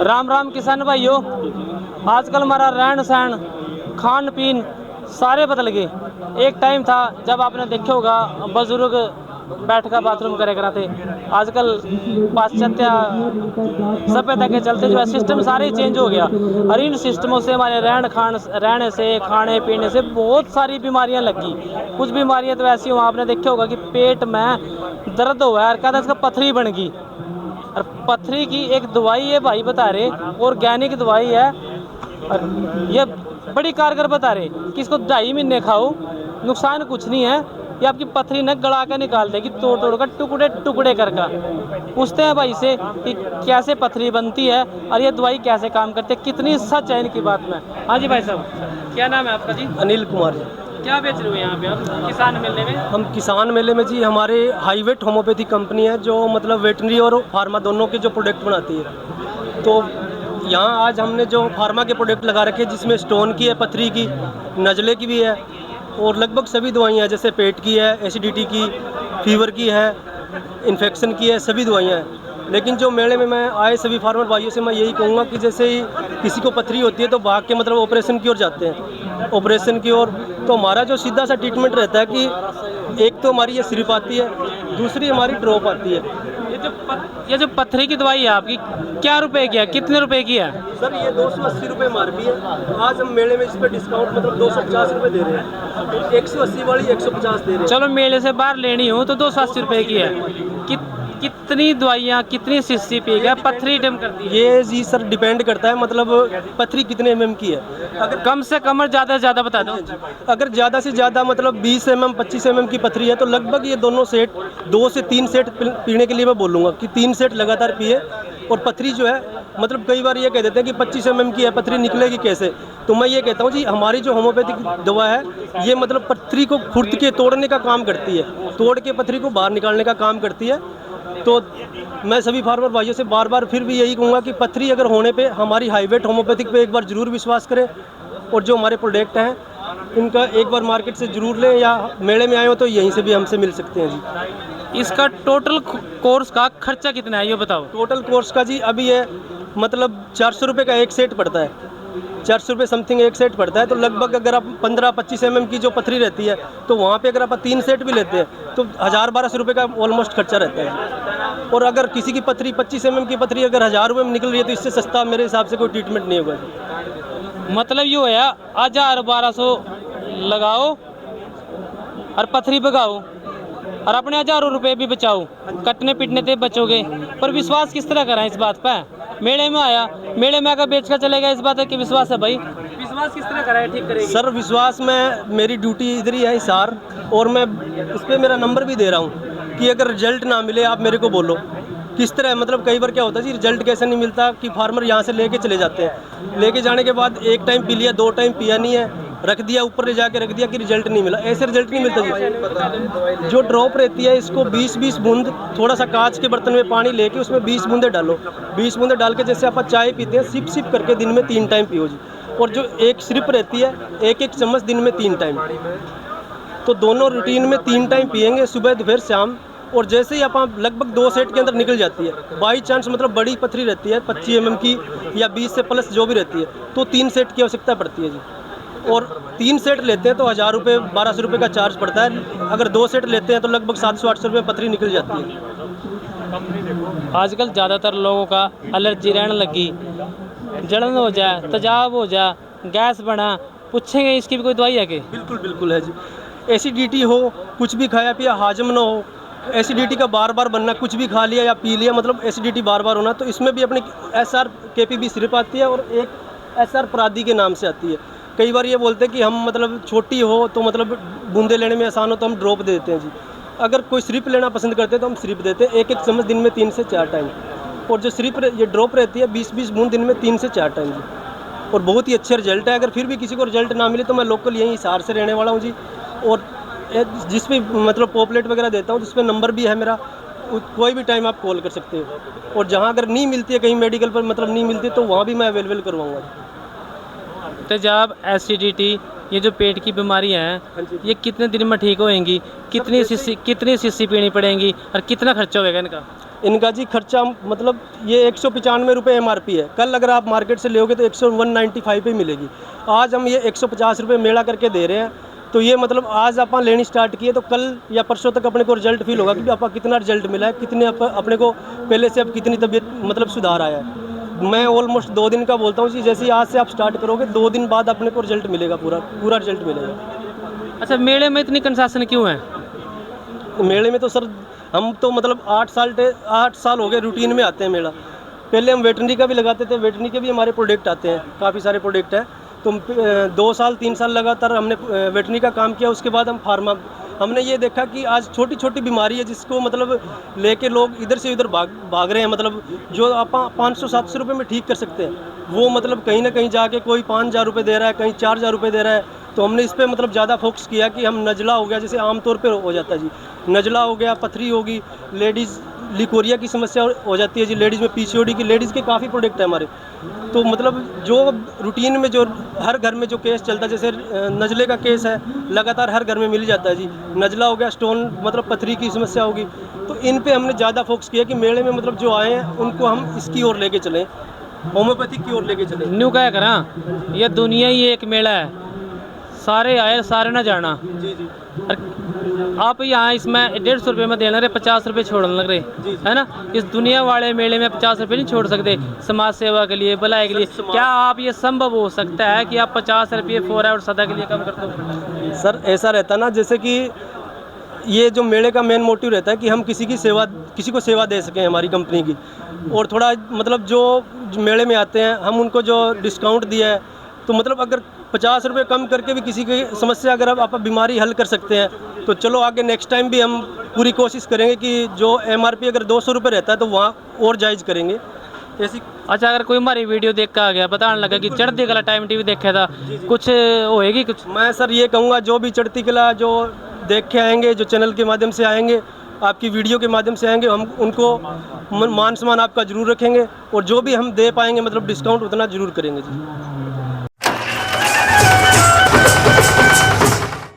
राम राम किसान भाइयों। आजकल हमारा रहन सहन खान पीन सारे बदल गए। एक टाइम था जब आपने देखे होगा बुजुर्ग बैठ कर बाथरूम करे कराते। आजकल पाश्चात्य सभ्यता के चलते जो है सिस्टम सारे चेंज हो गया और इन सिस्टमों से हमारे रहने से खाने पीने से बहुत सारी बीमारियां लगी। कुछ बीमारियां तो ऐसी हो आपने देखे होगा कि पेट में दर्द हुआ है, कहता है इसका पथरी बन गई। और पथरी की एक दवाई है भाई बता रहे, ऑर्गेनिक दवाई है और ये बड़ी कारगर बता रहे कि इसको 2.5 महीने खाओ, नुकसान कुछ नहीं है। ये आपकी पथरी न गला कर निकाल देगी, तोड़ तोड़ कर टुकड़े टुकड़े कर। पूछते हैं भाई से कि कैसे पथरी बनती है और ये दवाई कैसे काम करती है, कितनी सच है इनकी बात में। हाँ जी भाई साहब, क्या नाम है आपका जी? अनिल कुमार जी। क्या बेच रहे हो यहाँ पे आप किसान मेले में? हम किसान मेले में जी हमारे हाईवेट होम्योपैथी कंपनी है जो मतलब वेटनरी और फार्मा दोनों के जो प्रोडक्ट बनाती है। तो यहाँ आज हमने जो फार्मा के प्रोडक्ट लगा रखे हैं जिसमें स्टोन की है, पथरी की, नज़ले की भी है और लगभग सभी दवाइयाँ हैं जैसे पेट की है, एसिडिटी की, फीवर की है, इन्फेक्शन की है, सभी दवाइयाँ हैं। लेकिन जो मेले में मैं आए सभी फार्मर भाइयों से मैं यही कहूँगा कि जैसे ही किसी को पथरी होती है तो भाग के मतलब ऑपरेशन की ओर जाते हैं, ऑपरेशन की ओर। तो हमारा जो सीधा सा ट्रीटमेंट रहता है कि एक तो हमारी ये सिरप आती है, दूसरी हमारी ड्रॉप आती है। ये जो पथरी की दवाई है आपकी क्या रुपए की है, कितने रुपए की है? सर ये 280 रुपये MRP है। आज हम मेले में इस पर डिस्काउंट मतलब 250 रुपये दे रहे हैं, 180 वाली 150 दे रहे हैं। चलो मेले से बाहर लेनी हो तो 280 रुपये की है। कितनी दवाइयाँ कितनी शीशी पी गया पथरी डम करती है? ये जी सर डिपेंड करता है मतलब पथरी कितने mm की है। अगर कम से कम और ज़्यादा से ज़्यादा बता दो। अगर ज़्यादा से ज़्यादा मतलब 20 mm 25 mm की पथरी है तो लगभग ये दोनों सेट 2 से 3 सेट पीने के लिए मैं बोलूँगा कि 3 सेट लगातार पिए। और पथरी जो है मतलब कई बार ये कह देते हैं कि 25 mm की है, पथरी निकलेगी कैसे? तो मैं ये कहता हूँ जी हमारी जो होम्योपैथिक दवा है ये मतलब पथरी को खुर्द के तोड़ने का काम करती है, तोड़ के पथरी को बाहर निकालने का काम करती है। तो मैं सभी फार्मर भाइयों से बार बार फिर भी यही कहूँगा कि पथरी अगर होने पे हमारी हाईवेट होम्योपैथिक पे एक बार ज़रूर विश्वास करें और जो हमारे प्रोडक्ट हैं इनका एक बार मार्केट से ज़रूर लें या मेले में आए हो तो यहीं से भी हमसे मिल सकते हैं जी। इसका टोटल कोर्स का खर्चा कितना है ये बताओ? टोटल कोर्स का जी अभी ये मतलब 400 रुपये का एक सेट पड़ता है, 400 रुपये समथिंग एक सेट पड़ता है। तो लगभग अगर आप 15-25 mm की जो पथरी रहती है तो वहाँ पे अगर आप 3 सेट भी लेते हैं तो 1000-1200 रुपये का ऑलमोस्ट खर्चा रहता है। और अगर किसी की पथरी 25 mm की पथरी अगर 1000 रुपये में निकल रही है तो इससे सस्ता मेरे हिसाब से कोई ट्रीटमेंट नहीं होगा। मतलब ये है 1000-1200 लगाओ और पथरी भगाओ और अपने हज़ारों रुपए भी बचाओ, कटने पिटने से बचोगे। पर विश्वास किस तरह करें इस बात पर? मेले में आया, मेले में आकर बेच कर चलेगा, इस बात है कि विश्वास है भाई। विश्वास किस तरह कराए ठीक करेगी? सर विश्वास में मेरी ड्यूटी इधर ही है हिसार, और मैं इस पर मेरा नंबर भी दे रहा हूँ कि अगर रिजल्ट ना मिले आप मेरे को बोलो। किस तरह मतलब कई बार क्या होता है जी रिजल्ट कैसे नहीं मिलता कि फार्मर यहाँ से लेके चले जाते हैं, लेके जाने के बाद एक टाइम पी लिया, 2 टाइम पिया नहीं है, रख दिया ऊपर ले जाके रख दिया कि रिजल्ट नहीं मिला। ऐसे रिजल्ट नहीं मिलता जी। जो ड्रॉप रहती है इसको 20-20 बूंद थोड़ा सा कांच के बर्तन में पानी लेके उसमें 20 बूंदे डालो, 20 बूंदे डाल के जैसे आप चाय पीते हैं सिप सिप करके दिन में 3 टाइम पियो जी। और जो एक सिरप रहती है 1-1 चम्मच दिन में 3 टाइम, तो दोनों रूटीन में 3 टाइम पियेंगे, सुबह दोपहर शाम। और जैसे ही आप लगभग 2 सेट के अंदर निकल जाती है। बाई चांस मतलब बड़ी पथरी रहती है 25 mm की या 20 से प्लस जो भी रहती है तो 3 सेट की आवश्यकता पड़ती है जी। और 3 सेट लेते हैं तो 1000 रुपये 1200 रुपये का चार्ज पड़ता है। अगर 2 सेट लेते हैं तो लगभग 700-800 रुपये पथरी निकल जाती है। आजकल ज़्यादातर लोगों का एलर्जी रहने लगी, जलन हो जाए, तेजाब हो जाए, गैस बना, पूछेंगे इसकी भी कोई दवाई है कि? बिल्कुल बिल्कुल है जी। एसिडिटी हो, कुछ भी खाया पिया हाजम ना हो, एसिडिटी का बार बार बनना, कुछ भी खा लिया या पी लिया मतलब एसिडिटी बार बार होना, तो इसमें भी अपनी SR KPB सिरप आती है और एक SR प्रादी के नाम से आती है। कई बार ये बोलते हैं कि हम मतलब छोटी हो तो मतलब बूंदे लेने में आसान हो तो हम ड्रॉप दे देते हैं जी। अगर कोई सिरप लेना पसंद करते हैं तो हम सिरप देते हैं 1-1 चम्मच दिन में 3 से 4 टाइम। और जो सिरप ये ड्रॉप रहती है 20-20 बूंद दिन में 3 से 4 टाइम जी। और बहुत ही अच्छे रिजल्ट है। अगर फिर भी किसी को रिजल्ट ना मिले तो मैं लोकल यहीं हिसार से रहने वाला हूँ जी। और जिस पे मतलब पॉपलेट वगैरह देता हूँ जिस पे नंबर भी है मेरा, कोई भी टाइम आप कॉल कर सकते हो। और जहाँ अगर नहीं मिलती है कहीं मेडिकल पर मतलब नहीं मिलती तो वहाँ भी मैं अवेलेबल करवाऊँगा। तेजाब, एसिडिटी, ये जो पेट की बीमारी है ये कितने दिन में ठीक होएंगी, कितनी शीशी पीनी पड़ेंगी और कितना खर्चा होएगा इनका? इनका जी खर्चा मतलब ये 195 रुपये MRP है। कल अगर आप मार्केट से लोगे तो 195 पे मिलेगी। आज हम ये 150 रुपये मेला करके दे रहे हैं। तो ये मतलब आज आप लेनी स्टार्ट किए तो कल या परसों तक अपने को रिजल्ट फील होगा कि आप कितना रिजल्ट मिला है, कितने अपने को पहले से अब कितनी तबीयत मतलब सुधार आया है। मैं ऑलमोस्ट 2 दिन का बोलता हूँ जी, जैसे ही आज से आप स्टार्ट करोगे 2 दिन बाद अपने को रिजल्ट मिलेगा, पूरा रिजल्ट मिलेगा। अच्छा, मेले में इतनी कंसेशन क्यों है? मेले में तो सर हम तो मतलब 8 साल हो गए रूटीन में आते हैं मेला। पहले हम वेटरनरी का भी लगाते थे, वेटरनरी के भी हमारे प्रोडक्ट आते हैं, काफ़ी सारे प्रोडक्ट हैं। तो 2 साल 3 साल लगातार हमने वेटरनरी का काम किया। उसके बाद हम फार्मा, हमने ये देखा कि आज छोटी छोटी बीमारी है जिसको मतलब लेके लोग इधर से उधर भाग रहे हैं। मतलब जो आप 500-700 रुपये में ठीक कर सकते हैं वो मतलब कहीं ना कहीं जाके कोई 5,000 रुपये दे रहा है, कहीं 4,000 रुपये दे रहा है। तो हमने इस पर मतलब ज़्यादा फोकस किया कि हम नज़ला हो गया, जैसे आमतौर पे हो जाता है जी, नज़ला हो गया, पथरी होगी, लेडीज़ लिकोरिया की समस्या हो जाती है जी, लेडीज़ में PCOD की, लेडीज़ के काफ़ी प्रोडक्ट है हमारे। तो मतलब जो रूटीन में जो हर घर में जो केस चलता है, जैसे नज़ले का केस है लगातार हर घर में मिल जाता है जी, नज़ला हो गया, स्टोन मतलब पथरी की समस्या होगी। तो इन पे हमने ज़्यादा फोकस किया कि मेले में मतलब जो आए हैं उनको हम इसकी ओर लेके चलें, होम्योपैथिक की ओर लेके चलें। न्यू क्या करा, ये दुनिया ही एक मेला है, सारे आए सारे ना जाना। जी जी आप यहाँ इसमें 150 रुपये में देना रहे, 50 रुपये छोड़ने लग रहे है ना। इस दुनिया वाले मेले में 50 रुपये नहीं छोड़ सकते समाज सेवा के लिए, भलाई के लिए। क्या आप ये संभव हो सकता है कि आप 50 रुपये फोरा और सदा के लिए कम कर दो? सर ऐसा रहता ना, जैसे कि ये जो मेले का मेन मोटिव रहता है कि हम किसी को सेवा दे सकें हमारी कंपनी की। और थोड़ा मतलब जो मेले में आते हैं हम उनको जो डिस्काउंट दिया है, तो मतलब अगर 50 रुपये कम करके भी किसी की समस्या अगर आप बीमारी हल कर सकते हैं तो चलो आगे नेक्स्ट टाइम भी हम पूरी कोशिश करेंगे कि जो MRP अगर 200 रुपये रहता है तो वहाँ और जायज़ करेंगे ऐसी। अच्छा, अगर कोई हमारी वीडियो देख कर आ गया, बताने लगा कि चढ़ती कला टाइम TV देखा था, कुछ होएगी कुछ? मैं सर ये कहूँगा जो भी चढ़ती कला जो देख के आएंगे, जो चैनल के माध्यम से आएंगे, आपकी वीडियो के माध्यम से आएंगे, हम उनको मान सम्मान आपका ज़रूर रखेंगे और जो भी हम दे पाएंगे मतलब डिस्काउंट उतना ज़रूर करेंगे जी।